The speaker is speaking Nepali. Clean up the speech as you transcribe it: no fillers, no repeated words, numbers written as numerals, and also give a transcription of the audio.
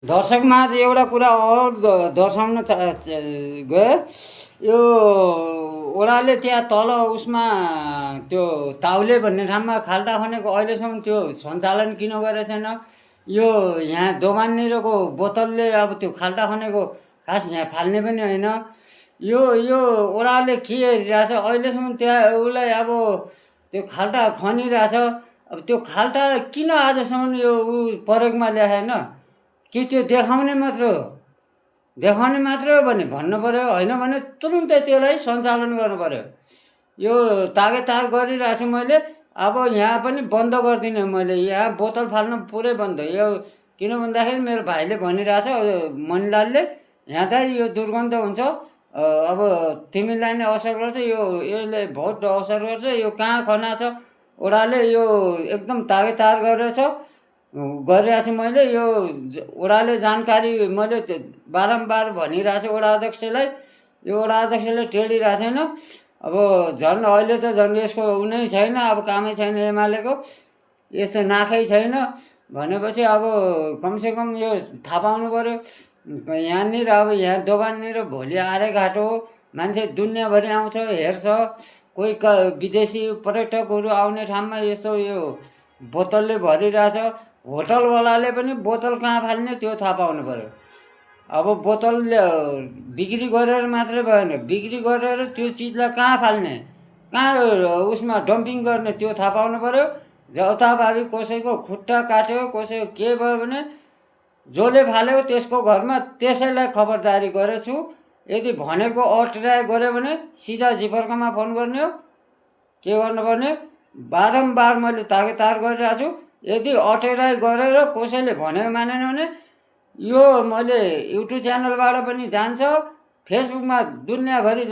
दर्शकमा चाहिँ एउटा कुरा और दर्शाउन गयो। यो ओडाले त्यहाँ तल उसमा त्यो ताउले भन्ने ठाउँमा खाल्टा खनेको अहिलेसम्म त्यो सञ्चालन किन गरेको छैन। यो यहाँ दोभाननिरको बोतलले अब त्यो खाल्टा खनेको खास यहाँ फाल्ने पनि होइन। यो यो ओडाले के हेरिरहेछ अहिलेसम्म त्यहाँ उसलाई अब त्यो खाल्टा खनिरहेछ। अब त्यो खाल्टा किन आजसम्म यो प्रयोगमा ल्याएन कि त्यो देखाउने मात्र हो। देखाउने मात्र हो भने भन्नु पऱ्यो, होइन भने तुरुन्तै त्यसलाई सञ्चालन गर्नु पऱ्यो। यो तागेतार गरिरहेको छु मैले। अब यहाँ पनि बन्द गरिदिने मैले, यहाँ बोतल फाल्नु पुरै बन्द। यो किन भन्दाखेरि मेरो भाइले भनिरहेछ मणिलालले, यहाँ त यो दुर्गन्ध हुन्छ, अब तिमीलाई नै असर गर्छ, यो यसले बहुत असर गर्छ। यो कहाँ खना छ ओडाले, यो एकदम तागेतार गरेछ गरिरहेको छु मैले। यो ओडाले जानकारी मैले बारम्बार भनिरहेको छु ओडा अध्यक्षलाई। यो ओडा अध्यक्षले टेडिरहेको छैन। अब झन् अहिले त झन् यसको उनै छैन, अब कामै छैन एमालेको, यस्तो नाखै छैन भनेपछि अब कमसेकम यो थाहा पाउनु पऱ्यो। यहाँनिर अब यहाँ दोभाननिर भोलि आरेघाट हो, मान्छे दुनियाँभरि आउँछ हेर्छ। कोही विदेशी पर्यटकहरू आउने ठाउँमा यस्तो यो बोतलले भरिरहेछ। होटलवालाले पनि बोतल कहाँ फाल्ने त्यो थाहा पाउनु पऱ्यो। अब बोतल बिक्री गरेर मात्रै भएन, बिक्री गरेर त्यो चिजलाई कहाँ फाल्ने, कहाँ उसमा डम्पिङ गर्ने त्यो थाहा पाउनु पऱ्यो। जताभावी कसैको खुट्टा काट्यो, कसैको के भयो भने जसले फाल्यो त्यसको घरमा त्यसैलाई खबरदारी गरेछु। यदि भनेको अट्राइ गऱ्यो भने सिधा जिपर्कामा फोन गर्ने हो। के गर्नुपर्ने, बारम्बार मैले तागेतार गरिरहेको छु। यदि अटेराइ गरेर कसैले भनेको मानेन भने यो मैले युट्युब च्यानलबाट पनि जान्छ, फेसबुकमा दुनियाँभरि